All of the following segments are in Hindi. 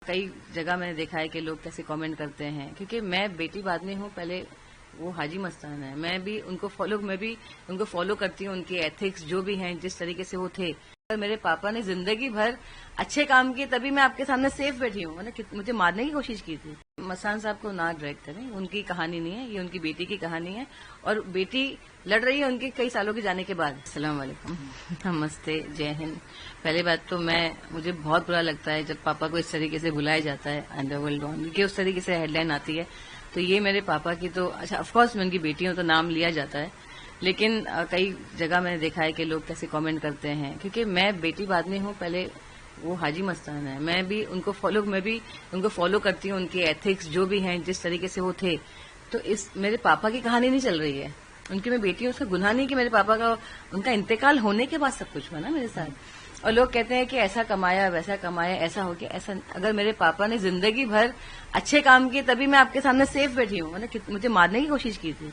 कई जगह मैंने देखा है कि लोग कैसे कमेंट करते हैं, क्योंकि मैं बेटी बाद में हूँ, पहले वो हाजी मस्तान है। मैं भी उनको फॉलो करती हूँ, उनके एथिक्स जो भी हैं, जिस तरीके से वो थे। अगर मेरे पापा ने जिंदगी भर अच्छे काम किए तभी मैं आपके सामने सेफ बैठी हूँ, वरना मुझे मारने की कोशिश की थी। मस्तान साहब को ना ड्रैग करें, उनकी कहानी नहीं है, ये उनकी बेटी की कहानी है और बेटी लड़ रही है उनके कई सालों के जाने के बाद। अस्सलाम वालेकुम, नमस्ते, जय हिंद। पहले बात तो मुझे बहुत बुरा लगता है जब पापा को इस तरीके से बुलाया जाता है अंडरवर्ल्ड डॉन, कि उस तरीके से हेडलाइन आती है। तो ये मेरे पापा की तो अच्छा, ऑफकोर्स मैं उनकी बेटी हूं तो नाम लिया जाता है, लेकिन कई जगह मैंने देखा है कि लोग कैसे कमेंट करते हैं, क्योंकि मैं बेटी बाद में हूं, पहले वो हाजी मस्तान है। मैं भी उनको फॉलो करती हूँ, उनके एथिक्स जो भी हैं, जिस तरीके से वो थे। तो इस मेरे पापा की कहानी नहीं चल रही है, उनकी मैं बेटी हूँ, उसका गुनाह नहीं कि मेरे पापा का उनका इंतकाल होने के बाद सब कुछ हुआ ना मेरे साथ। और लोग कहते हैं कि ऐसा कमाया, वैसा कमाया, ऐसा हो गया, ऐसा। अगर मेरे पापा ने जिंदगी भर अच्छे काम किए तभी मैं आपके सामने सेफ बैठी हूँ, वरना मुझे मारने की कोशिश की थी।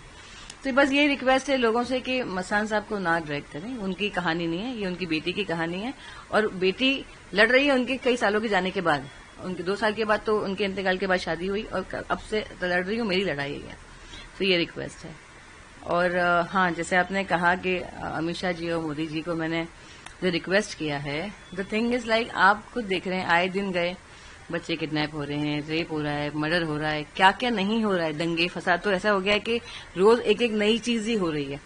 तो बस यही रिक्वेस्ट है लोगों से कि मस्तान साहब को ना ड्रैग करें, उनकी कहानी नहीं है, ये उनकी बेटी की कहानी है और बेटी लड़ रही है उनके कई सालों के जाने के बाद। उनके 2 साल के बाद तो उनके इंतकाल के बाद शादी हुई और अब से लड़ रही हूँ, मेरी लड़ाई है। तो ये रिक्वेस्ट है। और हाँ, जैसे आपने कहा कि अमित शाह जी और मोदी जी को मैंने जो रिक्वेस्ट किया है, द थिंग इज लाइक, आप खुद देख रहे हैं, आए दिन गए बच्चे किडनैप हो रहे हैं, रेप हो रहा है, मर्डर हो रहा है, क्या क्या नहीं हो रहा है, दंगे फसाद। तो ऐसा हो गया है कि रोज एक एक नई चीज ही हो रही है।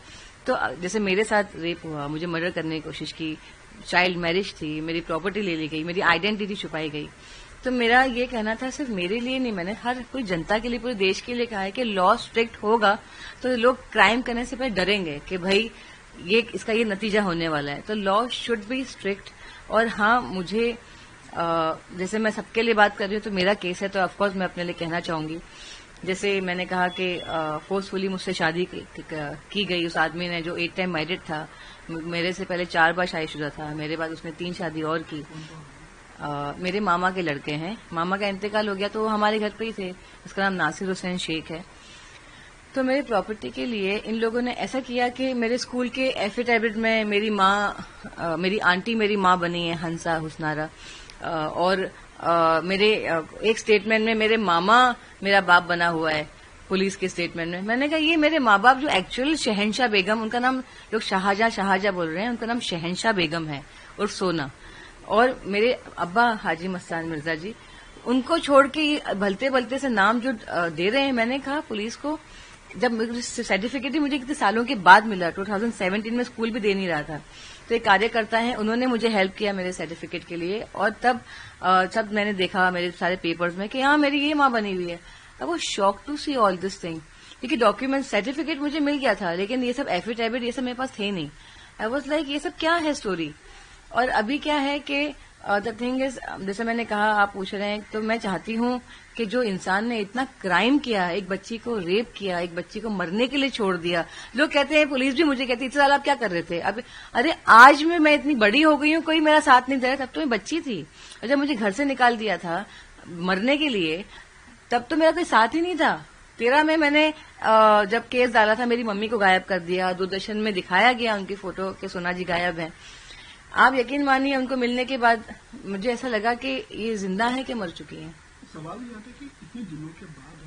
तो जैसे मेरे साथ रेप हुआ, मुझे मर्डर करने की कोशिश की, चाइल्ड मैरिज थी, मेरी प्रॉपर्टी ले ली गई, मेरी आइडेंटिटी छुपाई गई। तो मेरा ये कहना था, सिर्फ मेरे लिए नहीं, मैंने हर पूरी जनता के लिए, पूरे देश के लिए कहा है कि लॉ स्ट्रिक्ट होगा तो लोग क्राइम करने से पहले डरेंगे कि भाई इसका ये नतीजा होने वाला है। तो लॉ शुड बी स्ट्रिक्ट। और हाँ, मुझे जैसे मैं सबके लिए बात कर रही हूँ, तो मेरा केस है तो ऑफकोर्स मैं अपने लिए कहना चाहूंगी। जैसे मैंने कहा कि फोर्सफुली मुझसे शादी की गई उस आदमी ने, जो 8 टाइम मैरिड था, मेरे से पहले 4 बार शादीशुदा था, मेरे बाद उसने 3 शादी और की। मेरे मामा के लड़के हैं, मामा का इंतकाल हो गया तो वो हमारे घर पे ही थे। उसका नाम नासिर हुसैन शेख है। तो मेरी प्रॉपर्टी के लिए इन लोगों ने ऐसा किया कि मेरे स्कूल के एफिडेविट में मेरी आंटी मेरी माँ बनी है, हंसा हुसनारा, और मेरे एक स्टेटमेंट में मेरे मामा मेरा बाप बना हुआ है, पुलिस के स्टेटमेंट में। मैंने कहा ये मेरे माँ बाप जो एक्चुअल शहनशाह बेगम, उनका नाम लोग शाहजहां बोल रहे हैं, उनका नाम शहनशाह बेगम है और सोना, और मेरे अब्बा हाजी मस्तान मिर्जा जी, उनको छोड़ के भलते भलते से नाम जो दे रहे हैं। मैंने कहा पुलिस को, जब सर्टिफिकेट ही मुझे कितने सालों के बाद मिला, 2017 में, स्कूल भी दे नहीं रहा था। तो एक कार्यकर्ता है, उन्होंने मुझे हेल्प किया मेरे सर्टिफिकेट के लिए, और तब सब मैंने देखा मेरे सारे पेपर्स में कि हाँ मेरी ये माँ बनी हुई है। I was shock to see all this thing, क्योंकि डॉक्यूमेंट सर्टिफिकेट मुझे मिल गया था, लेकिन ये सब एफिडेविट ये सब मेरे पास थे नहीं। आई वाज लाइक ये सब क्या है स्टोरी। और अभी क्या है कि द थिंग इज, जैसे मैंने कहा, आप पूछ रहे हैं, तो मैं चाहती हूँ कि जो इंसान ने इतना क्राइम किया, एक बच्ची को रेप किया, एक बच्ची को मरने के लिए छोड़ दिया। लोग कहते हैं, पुलिस भी मुझे कहती है, इतने साल आप क्या कर रहे थे? अब अरे आज मैं इतनी बड़ी हो गई हूँ, कोई मेरा साथ नहीं दे रहा, तब तो मैं बच्ची थी। और जब मुझे घर से निकाल दिया था मरने के लिए, तब तो मेरा कोई साथ ही नहीं था। 13 में मैंने जब केस डाला था, मेरी मम्मी को गायब कर दिया, दूरदर्शन में दिखाया गया उनकी फोटो कि सोना जी गायब है। आप यकीन मानिए, उनको मिलने के बाद मुझे ऐसा लगा कि ये जिंदा है कि मर चुकी है। सवाल ये आता है कि इतने दिनों के बाद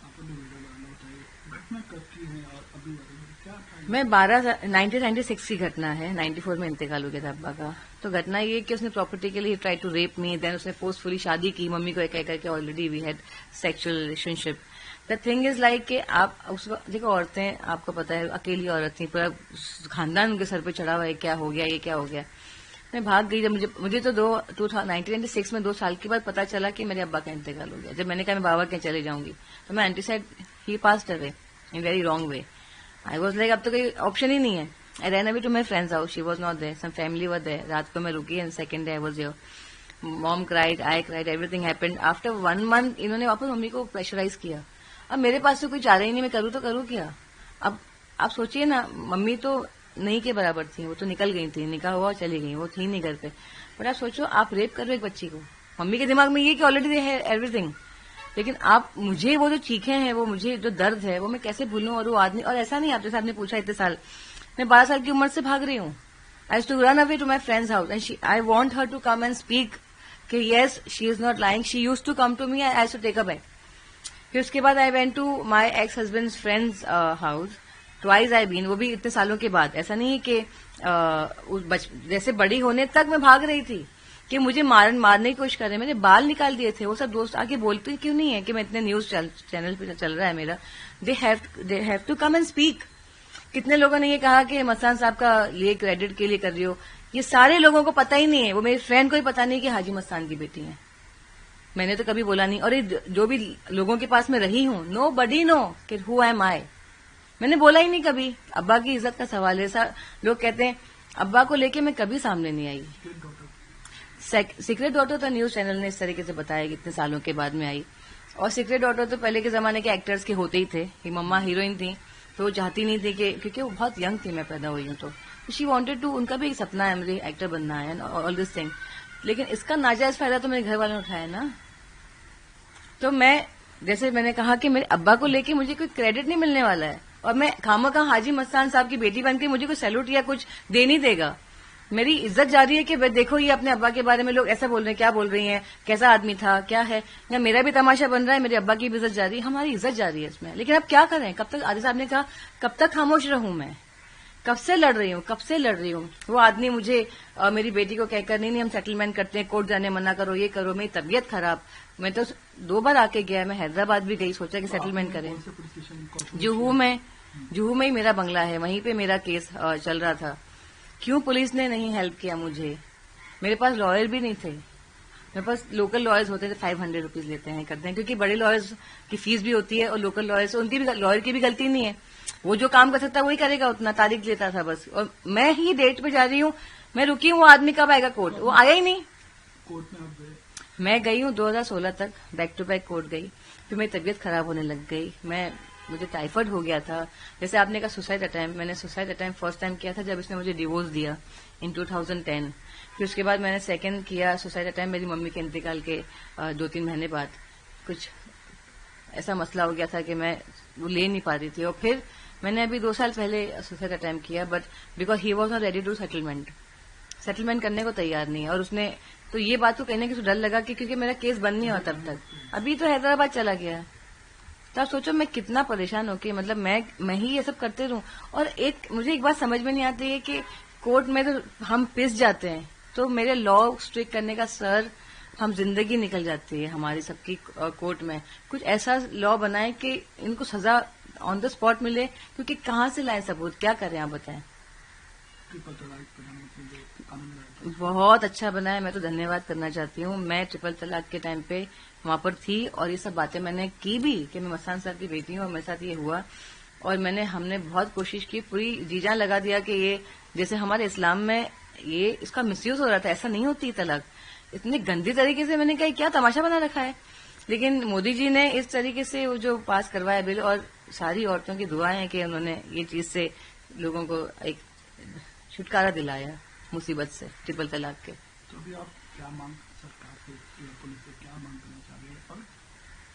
आपने वीडियो बनाना बताइए, घटना कब की है और अभी क्या था? मैं 1996 की घटना है, 94 में इंतकाल हो गया था अब्बा का। तो घटना ये कि उसने प्रॉपर्टी के लिए try to rape me, then उसने फोर्सफुली शादी की, मम्मी को एक करके, already we had sexual relationship. The thing is like कि आप उस वक्त देखो, औरतें, आपको पता है, अकेली औरत थी, पूरा खानदान उनके सर पे चढ़ा हुआ है, क्या हो गया, ये क्या हो गया। मैं भाग गई। जब मुझे तो 1996 में 2 साल के बाद पता चला कि मेरे अब्बा का इंतकाल हो गया। जब मैंने कहा मैं बाबा के चले जाऊंगी, तो मैं aunty said he passed away in very wrong way. I was like अब तो कोई ऑप्शन ही नहीं है। I ran away to my friend's house, she was not there, some family were there. रात को मैं रुकी and second day I was here. Mom cried, I cried, everything happened. After 1 month इन्होंने वापस मम्मी को प्रेशराइज किया। अब मेरे पास तो कोई चारा ही नहीं, मैं करूँ तो करूँ क्या? अब आप सोचिए ना, मम्मी तो नहीं के बराबर थी, वो तो निकल गई थी, निकाह हुआ और चली गई, वो थी नहीं घर पे। पर आप सोचो, आप रेप कर रहे हो एक बच्ची को, मम्मी के दिमाग में ये कि ऑलरेडी दे है एवरीथिंग, लेकिन आप मुझे वो जो चीखें हैं, वो मुझे जो दर्द है, वो मैं कैसे भूलूं? और वो आदमी, और ऐसा नहीं, आप जैसे आपने पूछा इतने साल, मैं 12 साल की उम्र से भाग रही हूँ। I to run away to my friend's house and I want her to come and speak कि yes she is not lying, she use to come to me, I to take a bag. फिर उसके बाद I went to my ex husband friend's house, twice I been, वो भी इतने सालों के बाद। ऐसा नहीं है कि जैसे बड़ी होने तक मैं भाग रही थी कि मुझे मारने की कोशिश कर रहे हैं, मैंने बाल निकाल दिए थे। वो सब दोस्त आके बोलते क्यों नहीं है कि मैं इतने न्यूज चैनल पे चल रहा है मेरा, they have to come and speak. कितने लोगों ने ये कहा कि मस्तान साहब का ये क्रेडिट के लिए कर रही हो, ये सारे लोगों को पता ही नहीं है, वो मेरी फ्रेंड को ही पता नहीं कि हाजी मस्तान की बेटी है। मैंने तो कभी बोला नहीं, और ये जो भी लोगों के पास मैं रही हूं, नो बडी नो कि हु एम आई, मैंने बोला ही नहीं कभी। अब्बा की इज्जत का सवाल है, लोग कहते हैं अब्बा को लेके मैं कभी सामने नहीं आई। सीक्रेट डॉटर तो न्यूज चैनल ने इस तरीके से बताया कि इतने सालों के बाद में आई, और सीक्रेट डॉटर तो पहले के जमाने के एक्टर्स के होते ही थे। कि मम्मा हीरोइन थी तो वो चाहती नहीं थी कि, क्योंकि वो बहुत यंग थी मैं पैदा हुई हूं, तो शी वांटेड टू, उनका भी एक सपना है मुझे एक्टर बनना है ऑल दिस थिंग। लेकिन इसका नाजायज फायदा तो मेरे घर वालों ने उठाया ना। तो मैं, जैसे मैंने कहा कि मेरे अब्बा को लेके मुझे कोई क्रेडिट नहीं मिलने वाला है, और मैं खामखा हाजी मस्तान साहब की बेटी बनकर मुझे कोई सैल्यूट या कुछ दे नहीं देगा। मेरी इज्जत जा रही है कि देखो ये अपने अब्बा के बारे में लोग ऐसा बोल रहे हैं, क्या बोल रही हैं, कैसा आदमी था, क्या है, या मेरा भी तमाशा बन रहा है, मेरे अब्बा की भी इज्जत जा रही है, हमारी इज्जत जा रही है इसमें। लेकिन अब क्या करें, कब तक, आदि साहब ने कहा कब तक खामोश रहूं मैं, कब से लड़ रही हूं। वो आदमी मुझे मेरी बेटी को कहकर नहीं हम सेटलमेंट करते हैं, कोर्ट जाने मना करो, ये करो, मेरी तबीयत खराब, मैं तो 2 बार आके गया, मैं हैदराबाद भी गई, सोचा कि सेटलमेंट करें। जुहू में ही मेरा बंगला है, वहीं पे मेरा केस चल रहा था। क्यों पुलिस ने नहीं हेल्प किया मुझे, मेरे पास लॉयर भी नहीं थे, मेरे पास लोकल लॉयर्स होते थे, 500 रुपीज लेते हैं करते हैं, क्योंकि बड़े लॉयर्स की फीस भी होती है, और लोकल लॉयर्स उनकी भी, लॉयर की भी गलती नहीं है, वो जो काम कर सकता है वही करेगा, उतना तारीख लेता था बस। और मैं ही डेट पे जा रही हूँ, मैं रुकी हूँ, वो आदमी कब आएगा कोर्ट, वो आया ही नहीं। कोर्ट में आप गए? मैं गई हूँ 2016 तक, बैक टू बैक कोर्ट गई, फिर मेरी तबीयत खराब होने लग गई, मुझे टाइफाइड हो गया था। जैसे आपने कहा सुसाइड अटेम्प्ट, मैंने सुसाइड अटेम्प्ट फर्स्ट टाइम किया था जब इसने मुझे डिवोर्स दिया इन 2010। फिर उसके बाद मैंने सेकंड किया सुसाइड अटेम्प्ट मेरी मम्मी के इंतकाल के 2-3 महीने बाद। कुछ ऐसा मसला हो गया था कि मैं वो ले नहीं पा रही थी, और फिर मैंने अभी 2 साल पहले सुसाइड अटेम्प्ट किया, but because he was not ready to settlement करने को तैयार नहीं है। और उसने तो ये बात को कहने की डर लगा कि क्योंकि मेरा केस बंद नहीं हुआ तब तक, अभी तो हैदराबाद चला गया। तो आप सोचो मैं कितना परेशान होके, मतलब मैं ही ये सब करते रहूं। और मुझे एक बात समझ में नहीं आती है कि कोर्ट में तो हम पिस जाते हैं, तो मेरे लॉ स्ट्रिक्ट करने का सर, हम जिंदगी निकल जाती है हमारी सबकी कोर्ट में। कुछ ऐसा लॉ बनाए कि इनको सजा ऑन द स्पॉट मिले, क्योंकि कहाँ से लाए सबूत, क्या करें आप बताएं। बहुत अच्छा बना है, मैं तो धन्यवाद करना चाहती हूँ। मैं ट्रिपल तलाक के टाइम पे वहां पर थी, और ये सब बातें मैंने की भी कि मैं मस्तान साहब की बेटी हूँ, और मेरे साथ ये हुआ। और हमने बहुत कोशिश की, पूरी जी जान लगा दिया कि ये, जैसे हमारे इस्लाम में ये इसका मिसयूज हो रहा था, ऐसा नहीं होती तलाक, इतनी गंदी तरीके से। मैंने कहा क्या तमाशा बना रखा है। लेकिन मोदी जी ने इस तरीके से वो जो पास करवाया बिल, और सारी औरतों की दुआएं हैं कि उन्होंने ये चीज से लोगों को एक छुटकारा दिलाया मुसीबत से, ट्रिपल तलाक के। तो अभी आप क्या मांग सरकार से या पुलिस से क्या मांग करना चाह रहे हैं, और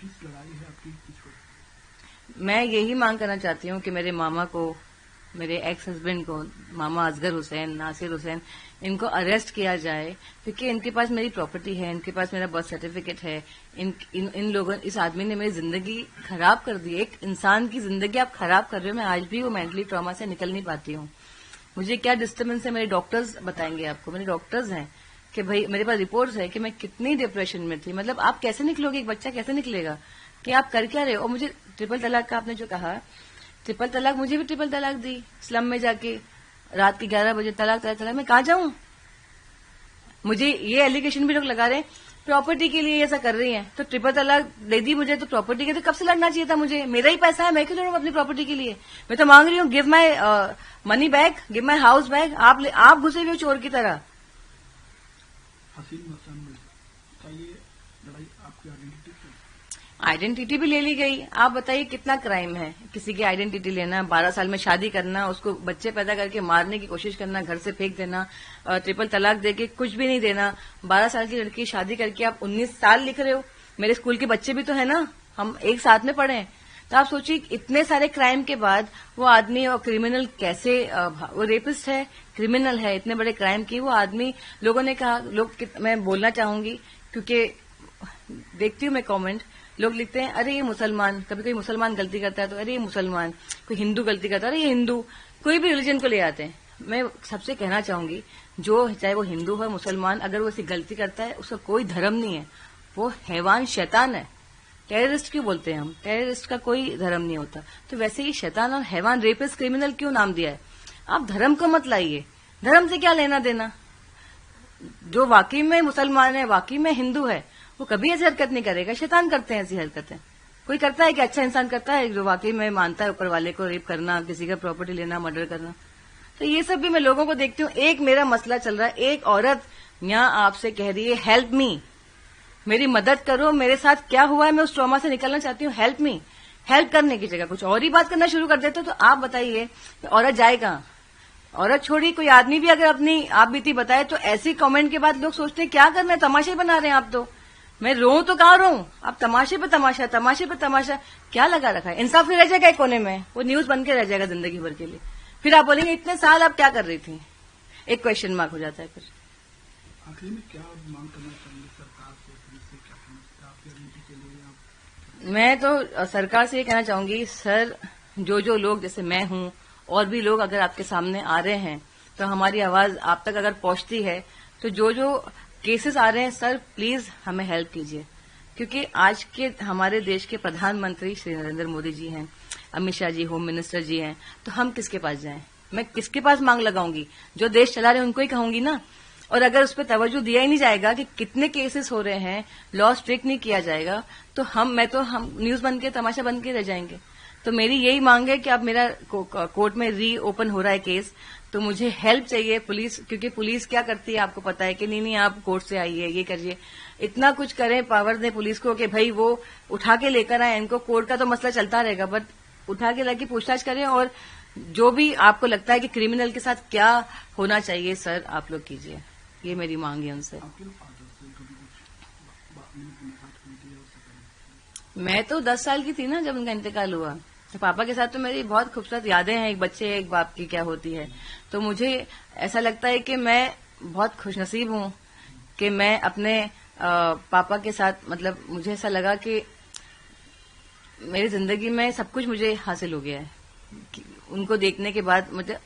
किस लड़ाई है आपकी किस? मैं यही मांग करना चाहती हूँ कि मेरे मामा को, मेरे एक्स हस्बैंड को, मामा असगर हुसैन, नासिर हुसैन, इनको अरेस्ट किया जाए, क्योंकि इनके पास मेरी प्रॉपर्टी है, इनके पास मेरा बर्थ सर्टिफिकेट है। इन लोगों, इस आदमी ने मेरी जिंदगी खराब कर दी। एक इंसान की जिंदगी आप खराब कर रहे हो। मैं आज भी वो मेंटली ट्रॉमा से निकल नहीं पाती हूँ। मुझे क्या डिस्टर्बेंस है मेरे डॉक्टर्स बताएंगे आपको, मेरे डॉक्टर्स हैं कि भाई मेरे पास रिपोर्ट्स है कि मैं कितनी डिप्रेशन में थी। मतलब आप कैसे निकलोगे, एक बच्चा कैसे निकलेगा कि आप कर क्या रहे हो। और मुझे ट्रिपल तलाक का आपने जो कहा, ट्रिपल तलाक, मुझे भी ट्रिपल तलाक दी स्लम में जाके, रात के 11 बजे तलाक। मैं कहाँ जाऊं। मुझे ये एलिगेशन भी लोग लगा रहे हैं प्रॉपर्टी के लिए ऐसा कर रही हैं, तो ट्रिपल तलाक दे दी मुझे, तो प्रॉपर्टी के तो कब से लड़ना चाहिए था मुझे। मेरा ही पैसा है, मैं क्यों लड़ूं अपनी प्रॉपर्टी के लिए। मैं तो मांग रही हूँ give my money back, give my house back. आप घुसे हुए चोर की तरह। हसीन मस्तान में क्या ये लड़ाई आपकी आइडेंटिटी की? आइडेंटिटी भी ले ली गई। आप बताइए कितना क्राइम है किसी की आइडेंटिटी लेना, 12 साल में शादी करना, उसको बच्चे पैदा करके मारने की कोशिश करना, घर से फेंक देना, ट्रिपल तलाक देके कुछ भी नहीं देना। 12 साल की लड़की शादी करके आप 19 साल लिख रहे हो। मेरे स्कूल के बच्चे भी तो है ना, हम एक साथ में पढ़े हैं। तो आप सोचिए इतने सारे क्राइम के बाद वो आदमी, और क्रिमिनल कैसे, वो रेपिस्ट है, क्रिमिनल है, इतने बड़े क्राइम की वो आदमी। लोगों ने कहा, मैं बोलना चाहूंगी क्योंकि देखती हूँ मैं कमेंट, लोग लिखते हैं अरे ये मुसलमान, कभी कोई मुसलमान गलती करता है तो अरे ये मुसलमान, कोई हिंदू गलती करता है अरे ये हिंदू, कोई भी रिलीजन को ले आते हैं। मैं सबसे कहना चाहूंगी, जो चाहे वो हिंदू हो मुसलमान, अगर वो ऐसी गलती करता है उसका कोई धर्म नहीं है, वो हैवान शैतान है। टेररिस्ट क्यों बोलते हैं हम? टेररिस्ट का कोई धर्म नहीं होता। तो वैसे ही शैतान और हैवान, रेपिस्ट, क्रिमिनल क्यों नाम दिया है? आप धर्म को मत लाइए, धर्म से क्या लेना देना। जो वाकई में मुसलमान है, वाकई में हिंदू है, वो कभी ऐसी हरकत नहीं करेगा। शैतान करते हैं ऐसी हरकतें। कोई करता है कि अच्छा इंसान करता है जो वाकई में मानता है ऊपर वाले को, रेप करना, किसी का प्रॉपर्टी लेना, मर्डर करना। तो ये सब भी मैं लोगों को देखती हूँ। एक मेरा मसला चल रहा है, एक औरत यहाँ आपसे कह रही है हेल्प मी, मेरी मदद करो, मेरे साथ क्या हुआ है, मैं उस ट्रॉमा से निकलना चाहती हूँ, हेल्प मी। हेल्प करने की जगह कुछ और ही बात करना शुरू कर देते हो, तो आप बताइए औरत जाए कहाँ? औरत छोड़ी, कोई आदमी भी अगर अपनी आप बीती बताए तो ऐसी कमेंट के बाद लोग सोचते हैं क्या करना है, तमाशे बना रहे हैं आप। तो मैं रोऊं तो कहाँ रोऊं? आप तमाशे पे तमाशा, तमाशे पे तमाशा क्या लगा रखा है? इंसाफ ही रह जाएगा एक कोने में, वो न्यूज बन के रह जाएगा जिंदगी भर के लिए। फिर आप बोलेंगे इतने साल आप क्या कर रही थी? एक क्वेश्चन मार्क हो जाता है। फिर आखिर में क्या मांग करना चाहिए सरकार से, पुलिस से, क्या समझते हैं आपकी रणनीति के लिए? मैं तो सरकार से ये कहना चाहूंगी, सर जो लोग जैसे मैं हूं और भी लोग अगर आपके सामने आ रहे हैं तो हमारी आवाज आप तक अगर पहुंचती है, तो जो केसेस आ रहे हैं सर प्लीज हमें हेल्प कीजिए। क्योंकि आज के हमारे देश के प्रधानमंत्री श्री नरेंद्र मोदी जी हैं, अमित शाह जी होम मिनिस्टर जी हैं, तो हम किसके पास जाएं? मैं किसके पास मांग लगाऊंगी? जो देश चला रहे हैं उनको ही कहूंगी ना। और अगर उस पर तवज्जो दिया ही नहीं जाएगा कि कितने केसेस हो रहे हैं, लॉ स्ट्रिक्ट नहीं किया जाएगा, तो हम न्यूज बन के, तमाशा बन के रह जाएंगे। तो मेरी यही मांग है कि अब मेरा कोर्ट में री ओपन हो रहा है केस, तो मुझे हेल्प चाहिए पुलिस। क्योंकि पुलिस क्या करती है आपको पता है कि नहीं आप कोर्ट से आइए, ये करिए, इतना कुछ करें, पावर दें पुलिस को कि भाई वो उठा के लेकर आए। इनको कोर्ट का तो मसला चलता रहेगा, बट उठा के लगे पूछताछ करें। और जो भी आपको लगता है कि क्रिमिनल के साथ क्या होना चाहिए सर, आप लोग कीजिए। ये मेरी मांग है उनसे। मैं तो 10 साल की थी ना जब उनका इंतकाल हुआ। तो पापा के साथ तो मेरी बहुत खूबसूरत यादें हैं, एक बच्चे एक बाप की क्या होती है। तो मुझे ऐसा लगता है कि मैं बहुत खुशनसीब हूं कि मैं अपने पापा के साथ, मतलब मुझे ऐसा लगा कि मेरी जिंदगी में सब कुछ मुझे हासिल हो गया है। उनको देखने के बाद मुझे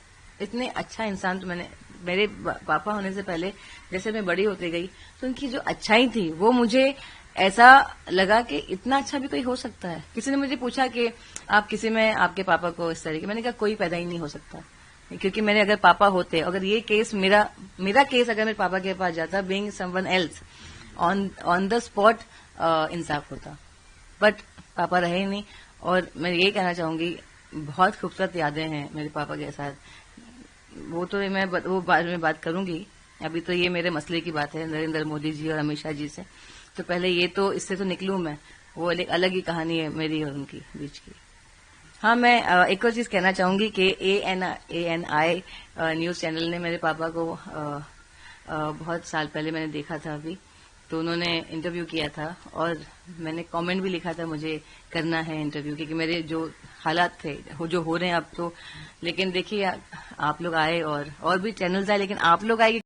इतने अच्छा इंसान, तो मेरे पापा होने से पहले जैसे मैं बड़ी होती गई तो उनकी जो अच्छाई थी वो मुझे ऐसा लगा कि इतना अच्छा भी कोई हो सकता है। किसी ने मुझे पूछा कि आप किसी में आपके पापा को इस तरीके, मैंने कहा कोई पैदा ही नहीं हो सकता। क्योंकि मेरे अगर पापा होते, अगर ये केस मेरा केस अगर मेरे पापा के पास जाता, being someone else, on the spot इंसाफ होता। बट पापा रहे ही नहीं। और मैं ये कहना चाहूंगी, बहुत खूबसूरत यादें हैं मेरे पापा के साथ। वो तो मैं वो बाद में बात करूंगी, अभी तो ये मेरे मसले की बात है नरेंद्र मोदी जी और अमित शाह जी से। तो पहले ये तो इससे तो निकलूं मैं, वो अलग ही कहानी है मेरी और उनकी बीच की। हाँ, मैं एक और चीज कहना चाहूंगी कि ANI न्यूज चैनल ने मेरे पापा को बहुत साल पहले मैंने देखा था अभी, तो उन्होंने इंटरव्यू किया था और मैंने कमेंट भी लिखा था मुझे करना है इंटरव्यू, क्योंकि मेरे जो हालात थे जो हो रहे हैं अब तो। लेकिन देखिए आप लोग आए और भी चैनल्स आए, लेकिन आप लोग आए